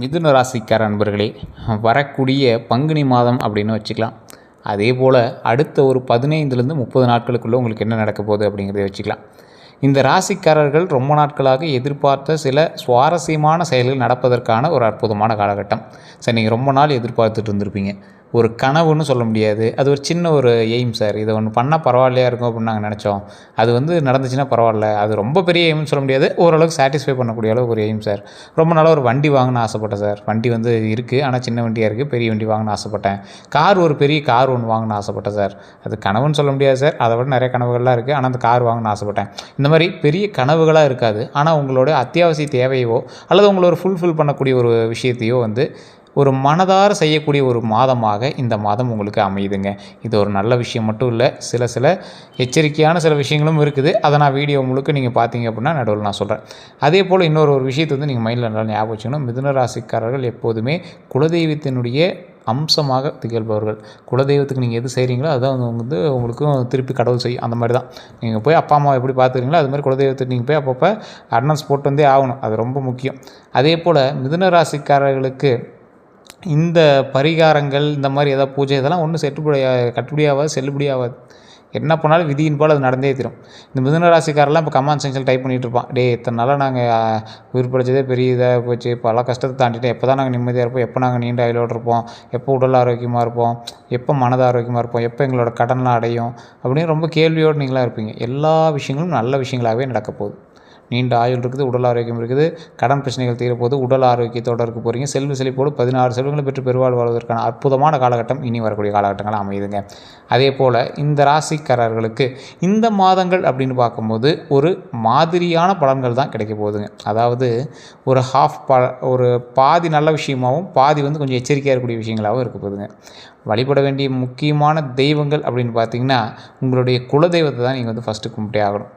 மிதுன ராசிக்கார அன்பர்களே, வரக்கூடிய பங்குனி மாதம் அப்படின்னு வச்சுக்கலாம். அதே போல் அடுத்த ஒரு 15லேருந்து 30 நாட்களுக்குள்ளே உங்களுக்கு என்ன நடக்க போகுது அப்படிங்கிறத வச்சுக்கலாம். இந்த ராசிக்காரர்கள் ரொம்ப நாட்களாக எதிர்பார்த்த சில சுவாரஸ்யமான செயல்கள் நடப்பதற்கான ஒரு அற்புதமான காலகட்டம். சரி, நீங்கள் ரொம்ப நாள் எதிர்பார்த்துட்டு இருந்திருப்பீங்க. ஒரு கனவுன்னு சொல்ல முடியாது, அது ஒரு சின்ன ஒரு எய்ம். சார், இதை ஒன்று பண்ணால் பரவாயில்லையா இருக்கும் அப்படின்னு நாங்கள் நினச்சோம். அது நடந்துச்சுன்னா பரவாயில்ல. அது ரொம்ப பெரிய எய்ம்னு சொல்ல முடியாது, ஓரளவுக்கு சாட்டிஸ்ஃபை பண்ணக்கூடிய அளவுக்கு ஒரு எய்ம் சார். ரொம்ப நாளாக ஒரு வண்டி வாங்கணும்னு ஆசைப்பட்டேன் சார். வண்டி இருக்குது, ஆனால் சின்ன வண்டியாக இருக்குது. பெரிய வண்டி வாங்கணும்னு ஆசைப்பட்டேன். ஒரு பெரிய கார் ஒன்று வாங்கணும்னு ஆசைப்பட்டேன் சார். அது கனவுன்னு சொல்ல முடியாது சார், அதை விட நிறைய கனவுகள்லாம் இருக்குது. ஆனால் அந்த கார் வாங்கணும்னு ஆசைப்பட்டேன். இந்த மாதிரி பெரிய கனவுகளாக இருக்காது, ஆனால் உங்களோட அத்தியாவசிய தேவையோ அல்லது உங்களோட ஃபுல்ஃபில் பண்ணக்கூடிய ஒரு விஷயத்தையோ ஒரு மனதார செய்யக்கூடிய ஒரு மாதமாக இந்த மாதம் உங்களுக்கு அமையுதுங்க. இது ஒரு நல்ல விஷயம் மட்டும் இல்லை, சில எச்சரிக்கையான சில விஷயங்களும் இருக்குது. அதை நான் வீடியோ முழுக்க நீங்கள் பார்த்தீங்க அப்படின்னா நடுவில் நான் சொல்கிறேன். அதே போல் இன்னொரு விஷயத்தை நீங்கள் மைண்டில் நல்லா ஞாபகம் வச்சுக்கணும். மிதுன ராசிக்காரர்கள் எப்போதுமே குலதெய்வத்தினுடைய அம்சமாக திகழ்பவர்கள். குலதெய்வத்துக்கு நீங்கள் எது செய்கிறீங்களோ அதுதான் உங்களுக்கும் திருப்பி கடவுள் செய்யும். அந்த மாதிரி தான் நீங்கள் போய் அப்பா அம்மா எப்படி பார்த்துக்கிறீங்களோ அது மாதிரி குலதெய்வத்துக்கு நீங்கள் போய் அப்பப்போ அட்னன்ஸ் போட்டு வந்தே ஆகணும். அது ரொம்ப முக்கியம். அதே போல் மிதுன ராசிக்காரர்களுக்கு இந்த பரிகாரங்கள், இந்த மாதிரி ஏதாவது பூஜை, இதெல்லாம் ஒன்றும் கட்டுப்படியாகாது, செல்லுபடியாகாது. என்ன பண்ணாலும் விதியின் போல் அது நடந்தே தரும். இந்த மிதுன ராசிக்காரெல்லாம் இப்போ கமெண்ட் செக்ஷன் டைப் பண்ணிகிட்டு இருப்பான். இத்தனை நாளாக நாங்கள் உயிர் படைச்சதே பெரிய இதாக போச்சு, பல கஷ்டத்தை தாண்டிட்டு எப்போ தான் நாங்கள் நிம்மதியாக இருப்போம், எப்போ நாங்கள் நீண்ட ஆயுளோடு இருப்போம், எப்போ உடல் ஆரோக்கியமாக இருப்போம், எப்போ மனது ஆரோக்கியமாக இருப்போம், எப்போ எங்களோட கடன்லாம் அடையும் அப்படின்னு ரொம்ப கேள்வியோடு நீங்களாக இருப்பீங்க. எல்லா விஷயங்களும் நல்ல விஷயங்களாகவே நடக்க போகுது. நீண்ட ஆயுள் இருக்குது, உடல் ஆரோக்கியம் இருக்குது, கடன் பிரச்சனைகள் தீரப்போது, உடல் ஆரோக்கியத்தோடு இருக்க போகிறீங்க. செல்வ செழிப்போடு 16 செல்வங்களை பெற்று பெருவாழ் வாழ்வதற்கான அற்புதமான காலகட்டம் இனி வரக்கூடிய காலகட்டங்கள் அமையுதுங்க. அதே போல் இந்த ராசிக்காரர்களுக்கு இந்த மாதங்கள் அப்படின்னு பார்க்கும்போது ஒரு மாதிரியான பலன்கள் தான் கிடைக்க போகுதுங்க. அதாவது ஒரு பாதி நல்ல விஷயமாகவும் பாதி கொஞ்சம் எச்சரிக்கையாக இருக்கக்கூடிய விஷயங்களாகவும் இருக்க போகுதுங்க. வழிபட வேண்டிய முக்கியமான தெய்வங்கள் அப்படின்னு பார்த்தீங்கன்னா உங்களுடைய குலதெய்வத்தை தான் நீங்கள் ஃபஸ்ட்டு கும்பிட்டே ஆகணும்.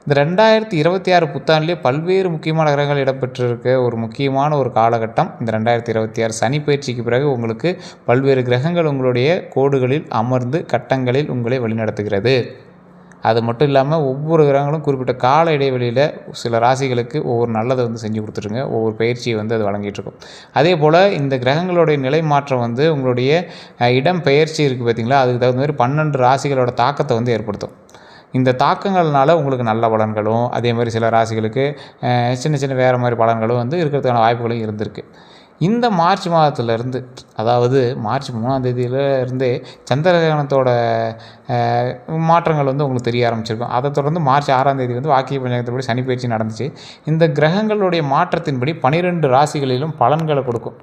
இந்த 2026 புத்தாண்டிலே பல்வேறு முக்கியமான கிரகங்கள் இடம்பெற்றிருக்க ஒரு முக்கியமான ஒரு காலகட்டம் இந்த 2026 சனி பயிற்சிக்கு பிறகு உங்களுக்கு பல்வேறு கிரகங்கள் உங்களுடைய கோடுகளில் அமர்ந்து கட்டங்களில் உங்களை வழிநடத்துகிறது. அது மட்டும் இல்லாமல் ஒவ்வொரு கிரகங்களும் குறிப்பிட்ட கால இடைவெளியில் சில ராசிகளுக்கு ஒவ்வொரு நல்லதை செஞ்சு கொடுத்துருங்க. ஒவ்வொரு பயிற்சியை அது வழங்கிட்டுருக்கும். அதே போல் இந்த கிரகங்களுடைய நிலை மாற்றம் உங்களுடைய இடம் பெயர்ச்சி இருக்குது பார்த்திங்களா, அதுக்கு தகுந்த மாதிரி 12 ராசிகளோட தாக்கத்தை ஏற்படுத்தும். இந்த தாக்கங்கள்னால உங்களுக்கு நல்ல பலன்களும், அதே மாதிரி சில ராசிகளுக்கு சின்ன வேறு மாதிரி பலன்களும் இருக்கிறதுக்கான வாய்ப்புகளும் இருந்திருக்கு. இந்த மார்ச் மாதத்துலேருந்து, அதாவது மார்ச் 3ஆம் தேதியிலேருந்தே சந்திரகிரகணத்தோட மாற்றங்கள் உங்களுக்கு தெரிய ஆரம்பிச்சிருக்கும். அதை தொடர்ந்து மார்ச் 6ஆம் தேதி வாக்கிய பஞ்சாங்கத்தின்படி சனி பயிற்சி நடந்துச்சு. இந்த கிரகங்களுடைய மாற்றத்தின்படி 12 ராசிகளிலும் பலன்களை கொடுக்கும்.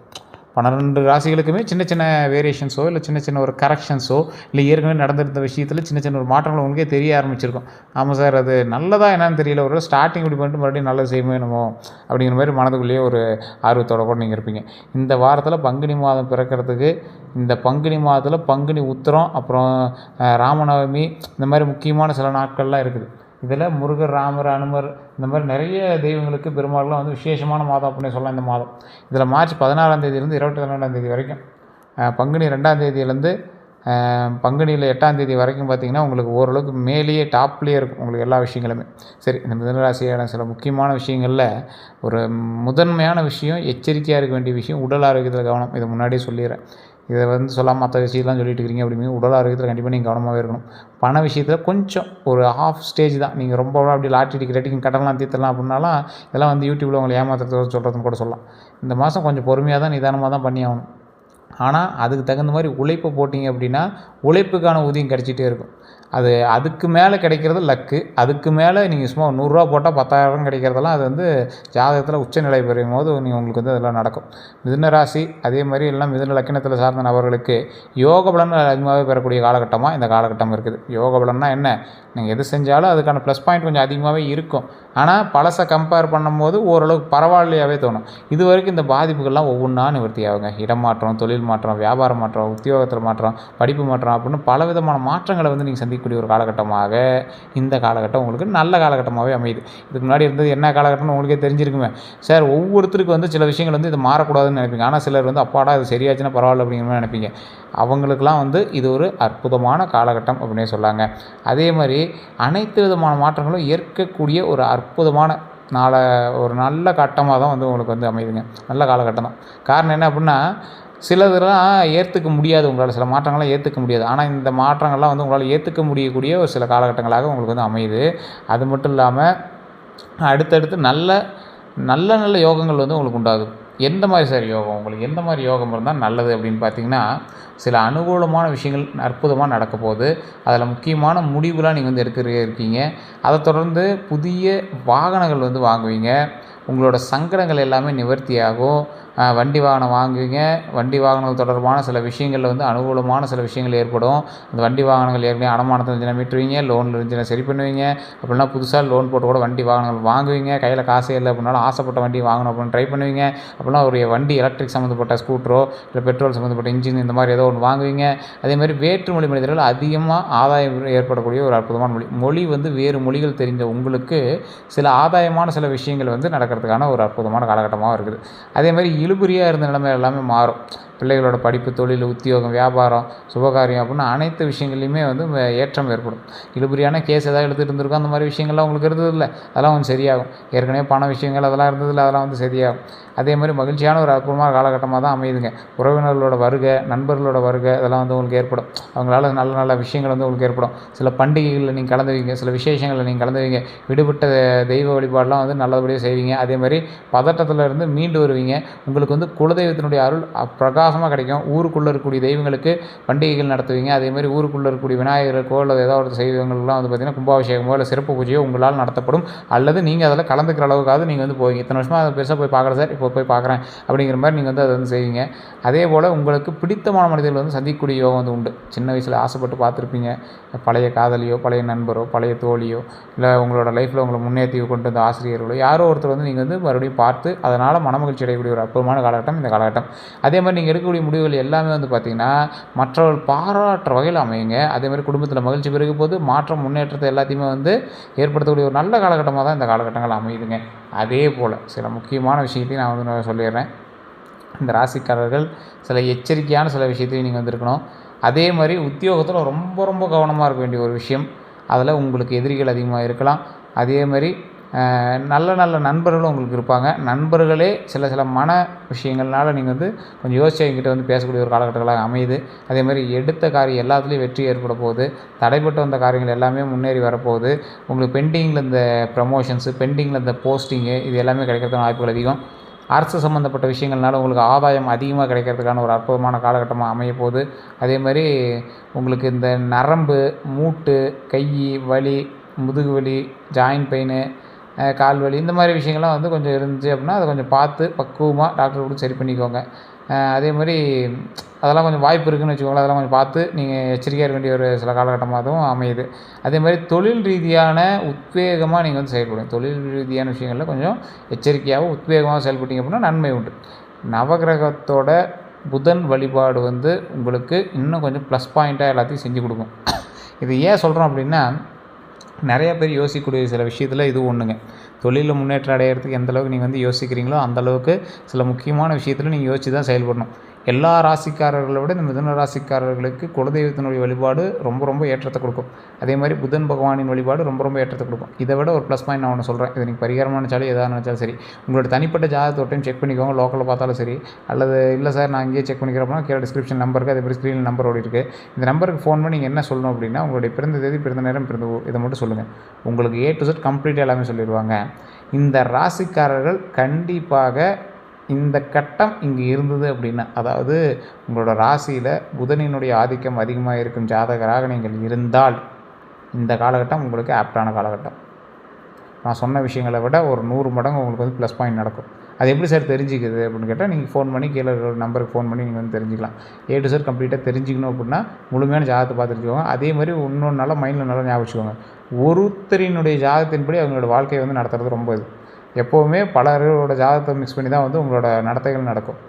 12 ராசிகளுக்குமே சின்ன வேரியேஷன்ஸோ இல்லை சின்ன ஒரு கரெக்ஷன்ஸோ இல்லை ஏற்கனவே நடந்திருந்த விஷயத்தில் சின்ன ஒரு மாற்றங்கள் உங்களுக்கே தெரிய ஆரம்பிச்சிருக்கும். ஆமாம் சார், அது நல்லதாக என்னன்னு தெரியல, ஒரு ஸ்டார்டிங் இப்படி பண்ணிட்டு மறுபடியும் நல்லது செய்யணும் என்னமோ அப்படிங்கிற மாதிரி மனதுக்குள்ளேயே ஒரு ஆர்வத்தோடு கூட நீங்கள் இருப்பீங்க. இந்த வாரத்தில் பங்குனி மாதம் பிறக்கிறதுக்கு, இந்த பங்குனி மாதத்தில் பங்குனி உத்திரம், அப்புறம் ராமநவமி, இந்த மாதிரி முக்கியமான சில நாட்கள்லாம் இருக்குது. இதில் முருகர், ராமர், அனுமர், இந்த மாதிரி நிறைய தெய்வங்களுக்கு பெரும்பாலும் விசேஷமான மாதம் அப்படின்னு சொல்லலாம் இந்த மாதம். இதில் மார்ச் 16ஆம் தேதியிலேருந்து 22ஆம் தேதி வரைக்கும், பங்குனி 2ஆம் தேதியிலேருந்து பங்குனியில் 8ஆம் தேதி வரைக்கும் பார்த்திங்கன்னா உங்களுக்கு ஓரளவுக்கு மேலேயே டாப்லேயே இருக்கும் உங்களுக்கு எல்லா விஷயங்களுமே. சரி, இந்த மிதுனராசியான சில முக்கியமான விஷயங்களில் ஒரு முதன்மையான விஷயம், எச்சரிக்கையாக இருக்க வேண்டிய விஷயம் உடல் ஆரோக்கியத்தில் கவனம். இதை முன்னாடியே சொல்லிடுறேன். இதை சொல்லாமல் மற்ற விஷயம்லாம் சொல்லிட்டு இருக்கிறீங்க அப்படிங்கிற உடல் ஆரோக்கியத்தில் கண்டிப்பாக நீங்கள் கவனமாகவே இருக்கணும். பண விஷயத்தில் கொஞ்சம் ஒரு ஹாஃப் ஸ்டேஜ் தான். நீங்கள் ரொம்ப அப்படி லாட்ரி டிக்கெட்டிங் கடன்லாம் தீர்த்தலாம் அப்படின்னாலாம் இதெல்லாம் யூடியூப்பில் உங்களை ஏமாத்துறது சொல்கிறதுன்னு கூட சொல்லலாம். இந்த மாதம் கொஞ்சம் பொறுமையாக தான் நிதானமாக தான் பண்ணி ஆகணும். ஆனால் அதுக்கு தகுந்த மாதிரி உழைப்பை போட்டிங்க அப்படின்னா உழைப்புக்கான ஊதியம் கிடச்சிட்டே இருக்கும். அதுக்கு மேலே கிடைக்கிறது லக்கு. அதுக்கு மேலே நீங்கள் சும்மா 100 ரூபா போட்டால் 10,000 கிடைக்கிறதெல்லாம் அது ஜாதகத்தில் உச்சநிலை பெறும் போது உங்களுக்கு அதெல்லாம் நடக்கும். மிதுன ராசி அதே மாதிரி எல்லாம் மிதுன லக்கணத்தில் சார்ந்த நபர்களுக்கு யோக பலன்கள் அதிகமாகவே பெறக்கூடிய காலகட்டமாக இந்த காலகட்டம் இருக்குது. யோக பலன்னா என்ன, நீங்கள் எது செஞ்சாலும் அதுக்கான ப்ளஸ் பாயிண்ட் கொஞ்சம் அதிகமாகவே இருக்கும். ஆனால் பழசை கம்பேர் பண்ணும்போது ஓரளவுக்கு பரவாயில்லையாகவே தோணும். இது வரைக்கும் இந்த பாதிப்புகள்லாம் ஒவ்வொன்றா நிவர்த்தி ஆகுங்க. இடம் மாற்றம், தொழில் மாற்றம், வியாபார மாற்றம், உத்தியோகத்தில் மாற்றம், படிப்பு மாற்றம் அப்படின்னு பலவிதமான மாற்றங்களை நீங்கள் சந்திக்கக்கூடிய ஒரு காலகட்டமாக இந்த காலகட்டம் உங்களுக்கு நல்ல காலகட்டமாகவே அமையுது. இதுக்கு முன்னாடி இருந்தது என்ன காலகட்டம்னு உங்களுக்கே தெரிஞ்சிருக்குமே. சார், ஒவ்வொருத்தருக்கு சில விஷயங்கள் இது மாறக்கூடாதுன்னு நினைப்பீங்க. ஆனால் சிலர் அப்பாடா இது சரியாச்சுன்னா பரவாயில்ல அப்படிங்கிற மாதிரி நினைப்பீங்க. அவங்களுக்கெல்லாம் இது ஒரு அற்புதமான காலகட்டம் அப்படின்னே சொல்லாங்க. அதே மாதிரி அனைத்து விதமான மாற்றங்களும் ஏற்கக்கூடிய ஒரு அற்புதமான ஒரு நல்ல கட்டமாக தான் வந்து உங்களுக்கு வந்து அமையுதுங்க. நல்ல காலகட்டம் தான். காரணம் என்ன அப்படின்னா, சிலதெல்லாம் ஏற்றுக்க முடியாது, உங்களால் சில மாற்றங்கள்லாம் ஏற்றுக்க முடியாது. ஆனால் இந்த மாற்றங்கள்லாம் வந்து உங்களால் ஏற்றுக்க முடியக்கூடிய ஒரு சில காலகட்டங்களாக உங்களுக்கு வந்து அமையுது. அது மட்டும் இல்லாமல் அடுத்தடுத்து நல்ல நல்ல நல்ல யோகங்கள் வந்து உங்களுக்கு உண்டாகுது. எந்த மாதிரி சார் யோகம்? உங்களுக்கு எந்த மாதிரி யோகம் இருந்தால் நல்லது அப்படின்னு பார்த்தீங்கன்னா, சில அனுகூலமான விஷயங்கள் அற்புதமாக நடக்க போகுது. அதில் முக்கியமான முடிவுலாம் நீங்கள் வந்து இருக்கீங்க. அதை தொடர்ந்து புதிய வாகனங்கள் வந்து வாங்குவீங்க. உங்களோட சங்கடங்கள் எல்லாமே நிவர்த்தியாகும். வண்டி வாகனம் வாங்குவீங்க. வண்டி வாகனங்கள் தொடர்பான சில விஷயங்களில் வந்து அனுகூலமான சில விஷயங்கள் ஏற்படும். அந்த வண்டி வாகனங்கள் ஏற்கனவே அடமானத்தில் இருந்துச்சுன்னா மீட்டுருவீங்க, லோனில் இருந்துச்சுன்னா சரி பண்ணுவீங்க. அப்படின்னா புதுசாக லோன் போட்டு கூட வண்டி வாகனங்கள் வாங்குவீங்க. கையில் காசே இல்லை அப்படின்னாலும் ஆசைப்பட்ட வண்டி வாங்கணும் அப்படின்னு ட்ரை பண்ணுவீங்க. அப்படின்னா ஒரு வண்டி எலக்ட்ரிக் சம்மந்தப்பட்ட ஸ்கூட்டரோ இல்லை பெட்ரோல் சம்மந்தப்பட்ட இன்ஜின் இந்த மாதிரி ஏதோ ஒன்று வாங்குவீங்க. அதேமாதிரி வேற்றுமொழி மனிதர்கள் அதிகமாக ஆதாயம் ஏற்படக்கூடிய ஒரு அற்புதமான மொழி வந்து வேறு மொழிகள் தெரிஞ்ச உங்களுக்கு சில ஆதாயமான சில விஷயங்கள் வந்து நடக்கிறதுக்கான ஒரு அற்புதமான காலகட்டமாக இருக்குது. அதேமாதிரி இழுபறியாக இருந்த நிலைமை எல்லாமே மாறும். பிள்ளைகளோட படிப்பு, தொழில், உத்தியோகம், வியாபாரம், சுபகாரியம் அப்படின்னு அனைத்து விஷயங்கள்லையுமே வந்து ஏற்றம் ஏற்படும். இழுபறியான கேஸ் ஏதாவது எடுத்துகிட்டு இருந்திருக்கும், அந்த மாதிரி விஷயங்கள்லாம் உங்களுக்கு இருந்ததில்லை, அதெல்லாம் கொஞ்சம் சரியாகும். ஏற்கனவே பண விஷயங்கள் அதெல்லாம் இருந்ததில்லை, அதெல்லாம் வந்து சரியாகும். அதே மாதிரி மகிழ்ச்சியான ஒரு அற்புதமான காலகட்டமாக தான் அமையுதுங்க. உறவினர்களோட வருகை, நண்பர்களோட வருகை இதெல்லாம் வந்து உங்களுக்கு ஏற்படும். அவங்களால நல்ல நல்ல விஷயங்கள் வந்து உங்களுக்கு ஏற்படும். சில பண்டிகைகளில் நீங்கள் கலந்துவீங்க, சில விசேஷங்களில் நீங்கள் கலந்துவீங்க. விடுபட்ட தெய்வ வழிபாடெலாம் வந்து நல்லபடியாக செய்வீங்க. அதே மாதிரி பதட்டத்தில் இருந்து மீண்டு வருவீங்க. உங்களுக்கு வந்து குலதெய்வத்தினுடைய அருள் பிரகாசமாக கிடைக்கும். ஊருக்குள்ளே இருக்கக்கூடிய தெய்வங்களுக்கு பண்டிகைகள் நடத்துவீங்க. அதேமாதிரி ஊருக்குள்ளே இருக்கக்கூடிய விநாயகருக்கோ இல்லை ஏதாவது ஒரு செய்வங்கள்லாம் வந்து பார்த்திங்கன்னா கும்பாபிஷேகமோ இல்லை சிறப்பு பூஜையோ உங்களால் நடத்தப்படும். அல்லது நீங்கள் அதில் கலந்துக்கிற அளவுக்காவது நீங்கள் வந்து போவீங்க. இத்தனை வருஷமாக அதை பெருசாக போய் பார்க்கல சார், இப்போ போய் பார்க்குறேன் அப்படிங்கிற மாதிரி நீங்கள் வந்து அதை வந்து செய்வீங்க. அதே போல் உங்களுக்கு பிடித்தமான மனிதர்கள் வந்து சந்திக்கக்கூடிய யோகம் வந்து உண்டு. சின்ன வயசில் ஆசைப்பட்டு பார்த்துருப்பீங்க. பழைய காதலியோ, பழைய நண்பரோ, பழைய தோழியோ, இல்லை உங்களோட லைஃப்பில் உங்களை முன்னேற்றி கொண்டு வந்த ஆசிரியர்களோ யாரோ ஒருத்தர் வந்து நீங்கள் வந்து மறுபடியும் பார்த்து அதனால் மனமகிழ்ச்சி அடையக்கூடிய ஒரு அற்புதமான காலகட்டம் இந்த காலகட்டம். அதே மாதிரி நீங்கள் எடுக்கக்கூடிய முடிவுகள் எல்லாமே வந்து பார்த்திங்கன்னா மற்றவர்கள் பாராட்டுற வகையில் அமையுங்க. அதேமாதிரி குடும்பத்தில் மகிழ்ச்சி பெருகும் போது மாற்றம், முன்னேற்றத்தை எல்லாத்தையுமே வந்து ஏற்படுத்தக்கூடிய ஒரு நல்ல காலகட்டமாக தான் இந்த காலகட்டங்கள் அமையுதுங்க. அதே போல் சில முக்கியமான விஷயத்தையும் நான் வந்து சொல்லிடுறேன். இந்த ராசிக்காரர்கள் சில எச்சரிக்கையான சில விஷயத்தையும் நீங்கள் வந்துருக்கணும். அதே மாதிரி உத்தியோகத்தில் ரொம்ப ரொம்ப கவனமாக இருக்க வேண்டிய ஒரு விஷயம். அதில் உங்களுக்கு எதிரிகள் அதிகமாக இருக்கலாம். அதே மாதிரி நல்ல நல்ல நண்பர்களும் உங்களுக்கு இருப்பாங்க. நண்பர்களே சில சில மன விஷயங்கள்னால நீங்கள் வந்து கொஞ்சம் யோசிச்சு என்கிட்ட வந்து பேசக்கூடிய ஒரு காலகட்டங்களாக அமையுது. அதே மாதிரி எடுத்த காரியம் எல்லாத்துலேயும் வெற்றி ஏற்பட போகுது. தடைப்பட்டு வந்த காரியங்கள் எல்லாமே முன்னேறி வரப்போகுது. உங்களுக்கு பெண்டிங்கில் இந்த ப்ரமோஷன்ஸு, பெண்டிங்கில் இந்த போஸ்டிங்கு இது எல்லாமே கிடைக்கிறதுக்கான வாய்ப்புகள் அதிகம். அரசு சம்மந்தப்பட்ட விஷயங்கள்னால உங்களுக்கு ஆதாயம் அதிகமாக கிடைக்கிறதுக்கான ஒரு அற்புதமான காலகட்டமாக அமைய போகுது. அதே மாதிரி உங்களுக்கு இந்த நரம்பு, மூட்டு, கை வலி, முதுகு வலி, ஜாயின்ட் பெயின், கால் வலி இந்த மாதிரி விஷயங்கள்லாம் வந்து கொஞ்சம் இருந்துச்சு அப்படின்னா அதை கொஞ்சம் பார்த்து பக்குவமாக டாக்டர் கூட சரி பண்ணிக்கோங்க. அதே மாதிரி அதெல்லாம் கொஞ்சம் வாய்ப்பு இருக்குதுன்னு வச்சுக்கோங்களேன். அதெல்லாம் கொஞ்சம் பார்த்து நீங்கள் எச்சரிக்கையாக இருக்க வேண்டிய ஒரு சில காலகட்டமாகவும் அமையுது. அதே மாதிரி தொழில் ரீதியான உத்வேகமாக நீங்கள் வந்து செயல்படுங்க. தொழில் ரீதியான விஷயங்களில் கொஞ்சம் எச்சரிக்கையாகவும் உத்வேகமாக செயல்பட்டீங்க அப்படின்னா நன்மை உண்டு. நவகிரகத்தோட புதன் வழிபாடு வந்து உங்களுக்கு இன்னும் கொஞ்சம் ப்ளஸ் பாயிண்ட்டாக எல்லாத்தையும் செஞ்சு கொடுக்கும். இது ஏன் சொல்கிறோம் அப்படின்னா, நிறைய பேர் யோசிக்கக்கூடிய சில விஷயத்தில் இது ஒன்றுங்க. தொழிலில் முன்னேற்றம் அடைகிறதுக்கு எந்தளவுக்கு நீங்கள் வந்து யோசிக்கிறீங்களோ அந்தளவுக்கு சில முக்கியமான விஷயத்தில் நீங்கள் யோசித்து தான் செயல்படணும். எல்லா ராசிக்காரர்களை விட இந்த மிதுன ராசிக்காரர்களுக்கு குலதெய்வத்தினுடைய வழிபாடு ரொம்ப ரொம்ப ஏற்றத்தை கொடுக்கும். அதே மாதிரி புதன் பகவானின் வழிபாடு ரொம்ப ரொம்ப ஏற்றத்தை கொடுக்கும். இதை விட ஒரு ப்ளஸ் பாயிண்ட் நான் ஒன்று சொல்கிறேன். இது நீங்கள் பரிகாரமாக நினச்சாலும் எதாக நினச்சாலும் சரி, உங்களோட தனிப்பட்ட ஜாதகத்தை ஒரு டைம் செக் பண்ணிக்கோங்க. லோக்கலில் பார்த்தாலும் சரி, அல்லது இல்லை சார் நான் இங்கேயே செக் பண்ணிக்கிறப்பனா கீழே டிஸ்கிரிப்ஷன் நம்பருக்கு, அதே மாதிரி ஸ்க்ரீனில் நம்பர் ஓடி இருக்குது. இந்த நம்பருக்கு ஃபோன் பண்ணி நீங்கள் என்ன சொல்லணும் அப்படின்னா, உங்களுடைய பிறந்த தேதி, பிறந்த நேரம், பிறந்த ஊர் இதை மட்டும் சொல்லுங்கள். உங்களுக்கு A to Z கம்ப்ளீட்டாக எல்லாமே சொல்லிடுவாங்க. இந்த ராசிக்காரர்கள் கண்டிப்பாக இந்த கட்டம் இங்கே இருந்தது அப்படின்னா, அதாவது உங்களோட ராசியில் புதனினுடைய ஆதிக்கம் அதிகமாக இருக்கும் ஜாதகராக நீங்கள் இருந்தால் இந்த காலகட்டம் உங்களுக்கு ஆப்டான காலகட்டம். நான் சொன்ன விஷயங்களை விட ஒரு 100 மடங்கு உங்களுக்கு வந்து ப்ளஸ் பாயிண்ட் நடக்கும். அது எப்படி சார் தெரிஞ்சிக்குது அப்படின்னு கேட்டால், நீங்கள் ஃபோன் பண்ணி கீழே இருக்கிற நம்பருக்கு ஃபோன் பண்ணி நீங்கள் வந்து தெரிஞ்சிக்கலாம். A to Z கம்ப்ளீட்டாக தெரிஞ்சிக்கணும் அப்படின்னா முழுமையான ஜாதகத்தை பார்த்துருக்கோங்க. அதே மாதிரி இன்னொன்று நல்லா மைண்டில் நல்லா ஞாபகம் வச்சுக்கோங்க. ஒருத்தரினுடைய ஜாதகத்தின்படி அவங்களோட வாழ்க்கையை வந்து நடத்துறது ரொம்ப இது. எப்போவுமே பலரோட ஜாதகத்தை மிக்ஸ் பண்ணி தான் வந்து உங்களோட நடத்தைகள் நடக்கும்.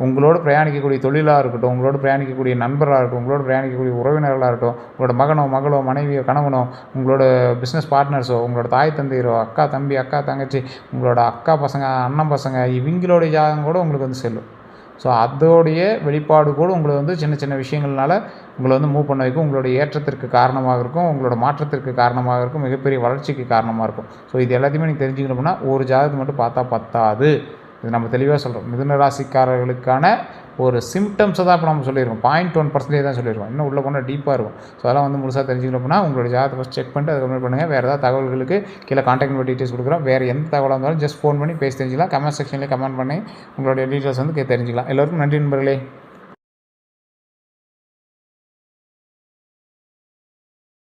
உங்களோடு பிரயாணிக்கக்கூடிய தொழிலாக இருக்கட்டும், உங்களோடு பிரயாணிக்கக்கூடிய நண்பராக இருக்கட்டும், உங்களோடு பிரயாணிக்கக்கூடிய உறவினர்களாக இருக்கட்டும், உங்களோட மகனோ, மகளோ, மனைவியோ, கணவனோ, உங்களோட பிஸ்னஸ் பார்ட்னர்ஸோ, உங்களோட தாய் தந்தையரோ, அக்கா தம்பி, அக்கா தங்கச்சி, உங்களோட அக்கா பசங்க, அண்ணன் பசங்க, இவங்களுடைய ஜாதகம் கூட உங்களுக்கு வந்து செல்லும். ஸோ அதோடைய வெளிப்பாடு கூட உங்களை வந்து சின்ன சின்ன விஷயங்கள்னால உங்களை வந்து மூவ் பண்ண வைக்கும், உங்களுடைய ஏற்றத்திற்கு காரணமாக இருக்கும், உங்களோட மாற்றத்திற்கு காரணமாக இருக்கும், மிகப்பெரிய வளர்ச்சிக்கு காரணமாக இருக்கும். ஸோ இது எல்லாத்தையுமே நீங்கள் தெரிஞ்சுக்கணும்னா ஒரு ஜாதகத்தை மட்டும் பார்த்தா பத்தாது. இது நம்ம தெளிவாக சொல்கிறோம். மிதுன ராசிக்காரர்களுக்கான ஒரு சிம்டம்ஸை தான் இப்போ நம்ம சொல்லியிருக்கோம். 0.1% தான் சொல்லியிருக்கோம். இன்னும் உள்ளே போனால் டீப்பாக இருக்கும். ஸோ அதெல்லாம் வந்து முழுசாக தெரிஞ்சுக்கணும்னா உங்களோட ஜாதகத்தை ஃபஸ்ட் செக் பண்ணிட்டு அதுக்கப்புறம் பண்ணுங்கள். வேறு ஏதாவது தகவல்களுக்கு கீழே கான்டாக்ட் நம்பர் டீட்டெயில்ஸ் கொடுக்குறோம். வேறு எந்த தகவலாக இருந்தாலும் ஜஸ்ட் ஃபோன் பண்ணி பேசி தெரிஞ்சுக்கலாம். கமெண்ட் செக்ஷன்லேயே கமெண்ட் பண்ணி உங்களுடைய டீட்டெயில்ஸ் வந்து தெரிஞ்சுக்கலாம். எல்லோருக்கும் நன்றி நண்பர்களே.